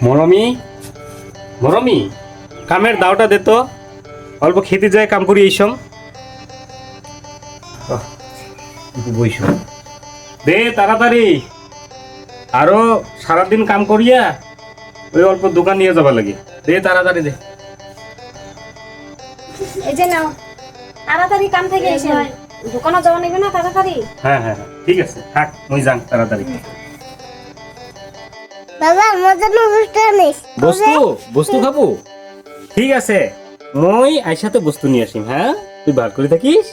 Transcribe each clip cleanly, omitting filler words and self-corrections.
মরমি মরমি কামের দাওটা দে তো, অল্প খেতে যায় কাম করি এইসব বইস দে তাড়াতাড়ি। আরো সারাদিন কাম করিয়া ওই অল্প দোকান নিয়ে যাবার লাগে, দে তাড়াতাড়ি দে। এই যে নাও, তাড়াতাড়ি কাম থেকে এসে দোকানে যাওয়া নেবে না তাড়াতাড়ি। হ্যাঁ হ্যাঁ ঠিক আছে, থাক মুই যাং তাড়াতাড়ি। বাবা মজার বস্তু আনিস। বস্তু বস্তু খাবো, ঠিক আছে মই আইসাতে বস্তু নিয়ে আসিম। হ্যাঁ তুই বার করে থাকিস।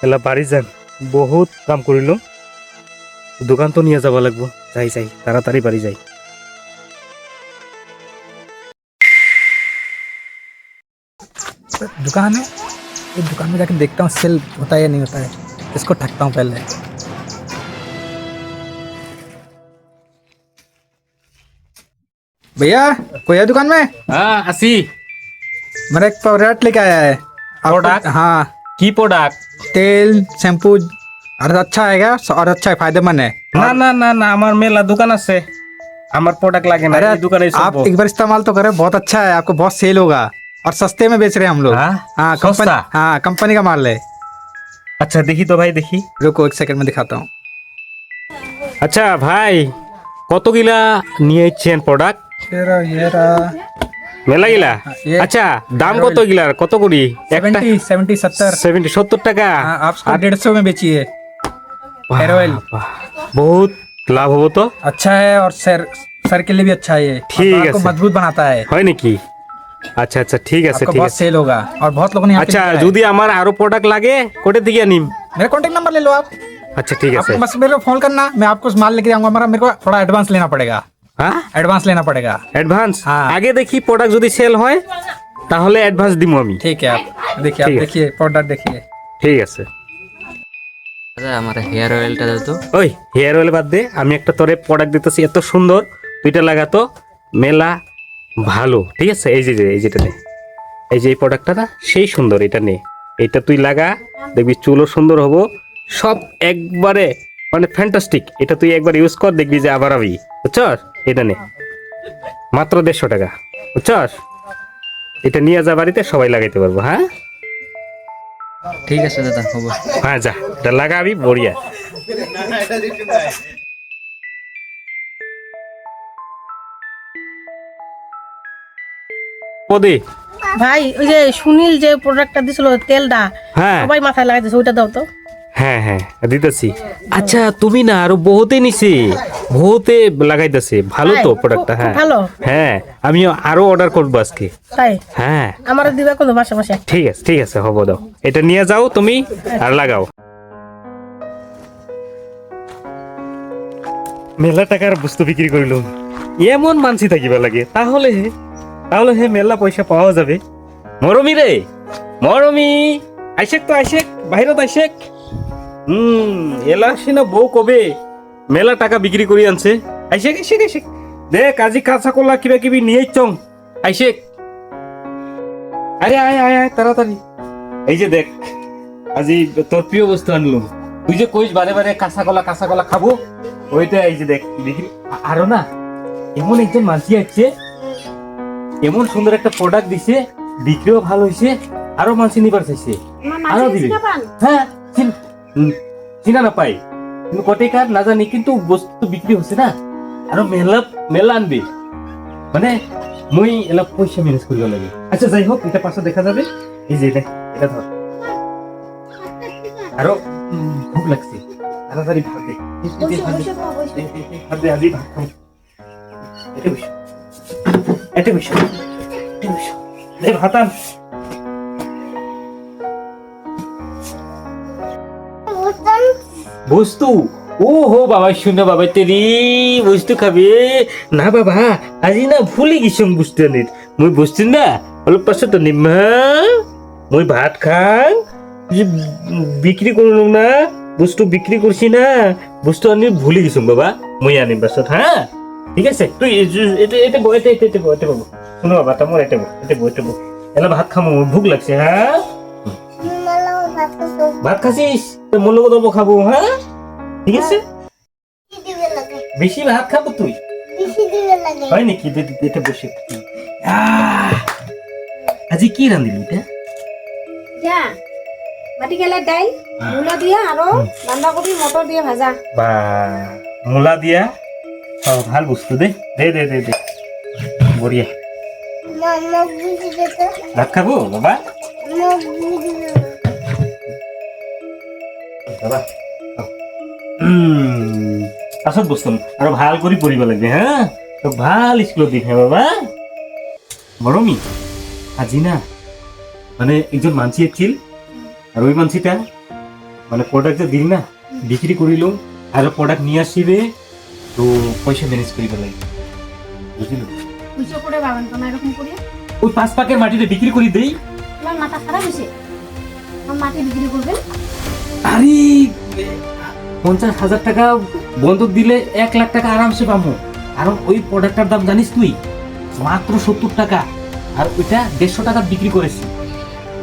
এলা বাড়ি যান, বহুত কাম করিল, দোকান তো নিয়ে যাব লাগবো। যাই যাই তাড়াতাড়ি বাড়ি যাই। दुकान है, इस दुकान में जाके देखता हूँ सेल होता है या नहीं होता है। इसको ठगता हूँ पहले। भैया कोई है दुकान में? হ্যাঁ আসি। मेरा एक प्रोडक्ट लेके आया है। प्रोडक्ट? हाँ, কি প্রোডাক্ট? तेल शैम्पू और अच्छा आएगा और अच्छा है, फायदेमंद है। না না না না, আমার মেলা দোকান আছে, আমার প্রোডাক্ট লাগে না। अरे এই দোকানে आप एक बार इस्तेमाल तो करें, बहुत अच्छा है, आपको बहुत सेल होगा और सस्ते में बेच रहे हैं हम लोग। हाँ? हाँ कंपनी, सस्ता? हाँ कंपनी का माल है। আচ্ছা দেখি তো ভাই দেখি। रुको एक सेकंड में दिखाता हूँ। আচ্ছা ভাই কতগুলা নিয়ে ইচ্ছেন প্রোডাক্ট? ये মেলা গিলা? ये- আচ্ছা দাম কত গিলার, কত করি? একটা 70 70 70 টাকা। हाँ, आप इसको 150 में बेचिए। हेयर ऑयल বাহ, বহুত লাভ হবো তো। अच्छा है और सर के लिए भी अच्छा है ये। ठीक और है आपको सर। मजबूत बनाता है। হয় নাকি? আচ্ছা আচ্ছা ঠিক আছে आपको ঠিক बहुत আছে। सेल होगा और बहुत लोगों ने यहाँ पे আচ্ছা लिया है। যদি আমার আরো প্রোডাক্ট লাগে কোটে থেকে আনিম? मेरा कॉन्टेक्ट नंबर ले लो आप। আচ্ছা ঠিক আছে। आपको बस मेरे को फोन करना, मैं आपको माल लेके जाऊंगा। मेरे को थोड़ा एडवांस लेना पड़ेगा। হ্যাঁ एडवांस लेना पड़ेगा। অ্যাডভান্স? হ্যাঁ। আগে দেখি প্রোডাক্ট যদি সেল হয় তাহলে অ্যাডভান্স দিমু আমি। ठीक है, आप देखिए, आप ठीक है। देखिए प्रोडक्ट देखिए। ঠিক আছে। আচ্ছা আমার হেয়ার অয়েলটা দাও তো। ওই হেয়ার অয়েল বাদ দে, আমি একটা তোরে প্রোডাক্ট দিতেছি এত সুন্দর, তুইটা লাগাতো মেলা ভালো। ঠিক আছে এই যে এই যেটা নে, এই যে এই প্রোডাক্টটা না সেই সুন্দর, এটা নে, এটা তুই লাগা, দেখবি চুলও সুন্দর হবো, সব একবারে মানে ফ্যান্টাস্টিক। এটা তুই একবার ইউজ কর, দেখবি যে আবার আবি। বুঝছস? এটা নে, মাত্র 150 টাকা। বুঝছস? এটা নিয়ে যা বাড়িতে, সবাই লাগাইতে পারবো। হ্যাঁ ঠিক আছে দাদা, হবো। হ্যাঁ যা, এটা লাগাবি বড়িয়া। পদে ভাই ওই যে সুনীল যে প্রোডাক্টটা দিছিল তেলটা, হ্যাঁ সবাই মাথায় লাগাইতেছে, ওইটা দাও তো। হ্যাঁ হ্যাঁ দিতেছি। আচ্ছা তুমি না আরো বহুতে নিছি, বহুতে লাগাইতেছে, ভালো তো তাই? প্রোডাক্টটা। খুব হ্যাঁ ভালো। হ্যাঁ আমি আরো অর্ডার করবো আজকে। তাই হ্যাঁ আমার দিবা কত মাসে মাসে? ঠিক আছে হবো, দাও এটা নিয়ে যাও তুমি আর লাগাও। মেলা টাকার বস্তু বিক্রি করিলাম, এমন মানসি থাকিবা লাগে, তাহলে তাহলে হে মেলা পয়সা পাওয়া যাবে। মরমি রে মরমি, আইসেক তো আইসেক, বাহিরত আইসেক। এলা না বউ কবে মেলা টাকা বিক্রি করি আনছে। আইসেক আইসেক আইসেক, দেখ আজি কাঁচা কলা কিবা কিবি নিয়ে চং। আইসেক, আরে আয় আয় আয় তাড়াতাড়ি। এই যে দেখ আজি তোর প্রিয় বস্তু আনলুম, তুই যে কইস বারে বারে কাঁচা কলা খাবো, ওইটা এই যে দেখ বিক্রি। আরো না এমন একজন মানসি আছে, এমন সুন্দর একটা প্রোডাক্ট দিছে, বিক্রিও ভালো হয়েছে, আরো মানসি নিবার চাইছে, আরো দিবি। হ্যাঁ চিনা না পাই, কিন্তু কটেকার না জানি, কিন্তু বস্তু বিক্রি হচ্ছে না, আরো মেলা মেলা আনবি। মানে মুই এলা পয়সা ম্যানেজ করিব লাগে। আচ্ছা যাই হোক, এটা পাশে দেখা যাবে। এই যে এটা ধর, আরো ভোক লাগছে, তাড়াতাড়ি ভাত দে। ভাত দে, আজি ভাত খাও। এটা বসে এটা বসে এটা বসে, দে ভাত আন। বুঝতাম বস্তু ও হো বাবা শুনে বাবা তেরি বস্তু খাবি না বাবা আজি না ভুলি গেছম বস্তু আনিত মই বস্তু না অলপ পাছত আনিম মই ভাত খাং যে বিক্রি করলাম না বস্তু বিক্রি করছি না বস্তু আনি ভুলি গেছম বাবা মই আনিম পাছত হ্যাঁ ঠিক আছে তুই এটা এটা বই এটা এটা বই এটা বাবু শুনো বাবা তোমার এটা বই এটা বই এটা বই এলা ভাত খামো ভুক লাগছে হ্যাঁ মালাও ভাত খাবো ভাত খাসিস তো মোর লগত অল্প খাবো হ্যাঁ ঠিক আছে কি দিবে লাগে বেশি ভাত খাবো তুই বেশি দিবে লাগে হয় নাকি এটা বসে আজি কি রান্ধিলি এটা যা মাটি গেলে ডাইল মূলা দিয়া আৰু বন্ধাকবি মটৰ দিয়ে ভাজা বা মূলা দিয়া ভাল বস্তু দে দে দে দে দে বঢ়িয়া মামা বুঝি যেত ভাত খাবো বাবা মামা বুঝি বাবা পাছত বস্তু আৰু ভাল কৰি পঢ়িব লাগে হা তো ভাল স্কুলত দি খাই বাবা মৰমী আজি না মানে একজন মানসি আছিল আর ওই মানসিটা মানে প্রোডাক্ট যে দিল না বিক্রি করিল আর প্রোডাক্ট নিয়ে আসিবে তো পয়সা ম্যানেজ করিব লাগে বুঝিল বুঝছো করে বাবান তোমার এরকম করে ওই 5 পাকের মাটিতে বিক্রি করি দেই তোমার মাথা খারাপ হয়েছে আমার মাটি বিক্রি করবেন আরে 50,000 টাকা বন্ধক দিলে 1 লাখ টাকা আরামসে পাবো আর ওই প্রোডাক্টটার দাম জানিস তুই মাত্র 70 টাকা আর ওইটা 150 টাকা বিক্রি করেছি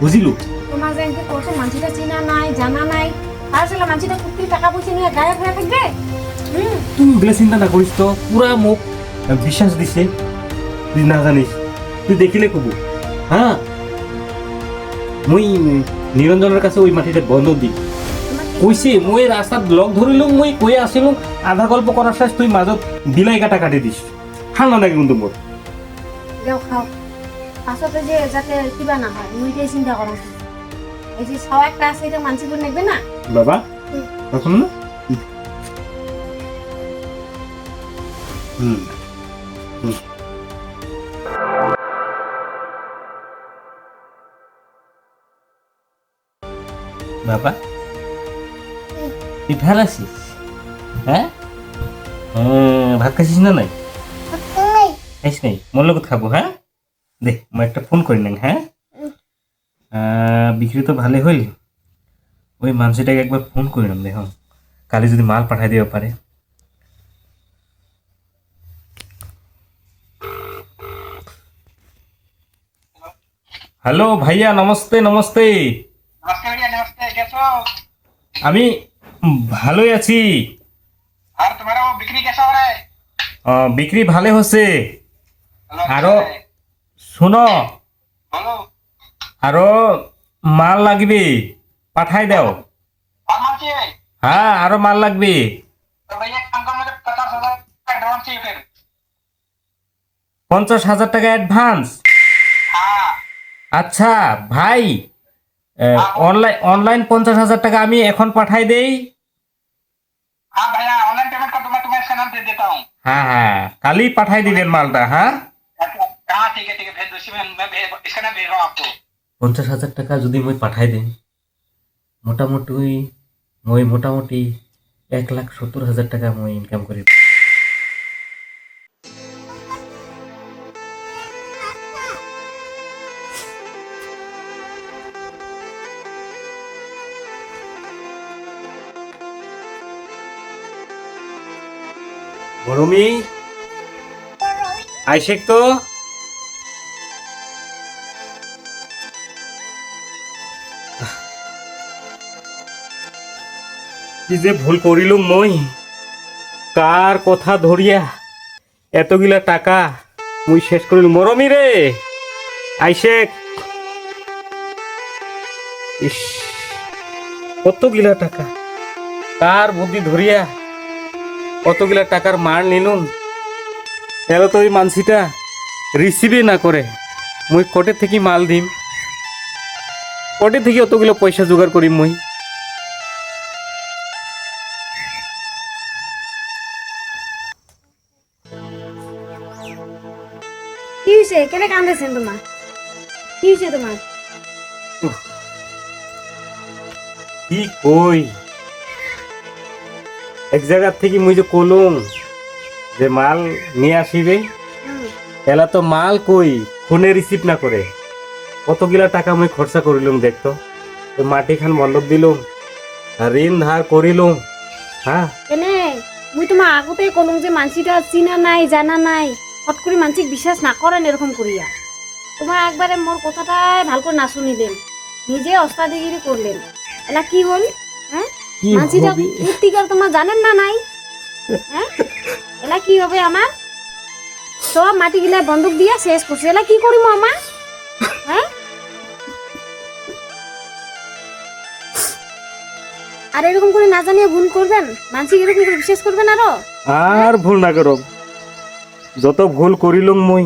বুঝিলু তোমার যে এনকে করছো মানসিটা চিনা নাই জানা নাই আর সেটা মানসিটা কুত্তি টাকা পয়সা নিয়ে গায়েব হয়ে থাকবে তুই ওগুলো চিন্তা না করিস তো পুরা মোক বিশ্বাস দিছে তুই না জানিস তুই দেখিলে কবু হ্যাঁ মই নিরঞ্জনের কাছে ওই মাটিতে বন্ধ দি কইছে মই রাস্তাত লগ ধরিলুম মই কই আসিলুম আধা গল্প করার শেষ তুই মাজত বিলাই কাটা কাটি দিস ভাল নালাগে কিন্তু মোর যাও খাও পাছতে যে যাতে কিবা না হয় মুইটাই চিন্তা করো এই যে সব একটা আছে এটা মানসিপুর নেবে না বাবা তখন না হুম বাবা তুই ভালো আছিস হ্যাঁ ভাত খাইছিস না নাই নাই খাইস নাই মোর লগত খাবো হ্যাঁ দে মই একটা ফোন করি না হ্যাঁ বিক্রি তো ভালো হইল ওই মানুষটাকে একবার ফোন করিলাম দেখো কালি যদি মাল পাঠাই দিতে পারে হ্যালো ভাইয়া নমস্তে নমস্তে नमस्ते भैया नमस्ते कैसे हो আমি ভালোই আছি और तुम्हारा वो बिक्री कैसा हो रहा है বিক্রি ভালো হচ্ছে चलो, আরো अच्छा है। শোনো बोलो আরো মাল লাগবে পাঠাই দাও और माल चाहिए হ্যাঁ আরো মাল লাগবে तो भैया एक काम करो मुझे 50,000 का एडवांस चाहिए फिर 50,000 টাকা অ্যাডভান্স हाँ আচ্ছা ভাই অনলাইন 50,000 টাকা আমি এখন পাঠাই দেই हाँ भैया ऑनलाइन पेमेंट कर दूंगा तुम्हें इसका नाम दे देता हूँ হ্যাঁ হ্যাঁ কালি পাঠাই দিবেন মালটা হ্যাঁ हाँ ठीक है भेज दो इसमें मैं इसका नाम भेज रहा हूँ आपको 50,000 টাকা যদি মই পাঠাই দিই মোটামুটি 1,70,000 টাকা মই ইনকাম করি গরমি আইসেক তো কি যে ভুল করিলুম মই কার কথা ধরিয়া এতগুলা টাকা মুই শেষ করিল মরমি রে আইসেক ইস কতগুলা টাকা কার বুদ্ধি ধরিয়া কতগুলা টাকার মার নিলুম এলো তো ওই মানসিটা রিসিভই না করে মুই কোটে থেকে মাল দিম কোটে থেকে অতগুলো পয়সা জোগাড় করিম মুই কি হয়েছে কেন কান্দেছেন তোমার কি হয়েছে তোমার কি কই এক জায়গার থেকে মুই যে কলম যে মাল নিয়ে আসিবে, এলা তো মাল কই ফোনে রিসিভ না করে। কতগুলা টাকা মুই খরচা করিলাম দেখতো, মাটি খান বন্ধক দিলাম, ঋণ ধার করিলাম। হ্যাঁ এনে মুই তোমার আগতেই কলম যে মানসিটা চিনা নাই জানা নাই, হট করে মানসিক বিশ্বাস না করেন এরকম করিয়া। তোমার একবারে মোর কথাটাই ভাল করে না শুনিলেন, নিজে অস্তাদিগিরি করলেন। এলা কি হল? হ্যাঁ কি মানসিটা হবে? উত্তিকার তোমার জানেন না নাই? হ্যাঁ এলা কি হবে আমার? সব মাটি গিলা বন্দুক দিয়া শেষ করছে। এলা কি করিম আমার? হ্যাঁ আর এরকম করে না জানিয়ে ভুল করবেন, মানসিক এরকম করে বিশ্বাস করবেন আরো? আর ভুল না করব, যত ভুল করিলাম মুই।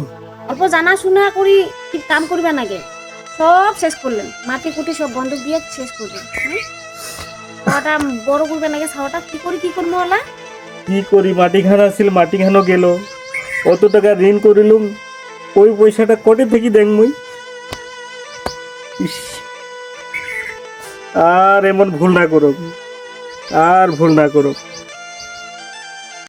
অল্প জানা শোনা করি কি কাম করবেন আগে, সব শেষ করলেন, মাটি কুটি সব বন্ধক দিয়ে শেষ করলেন। ছাওয়াটা বড় করবেন আগে, ছাওয়াটা কি করবো ওলা? কি করি, মাটি খান আসছিল, মাটি খানো গেল, অত টাকা ঋণ করিলুম, ওই পয়সাটা কটে থেকে দেখ মুই। ইস, আর এমন ভুল না করো, আর ভুল না করো।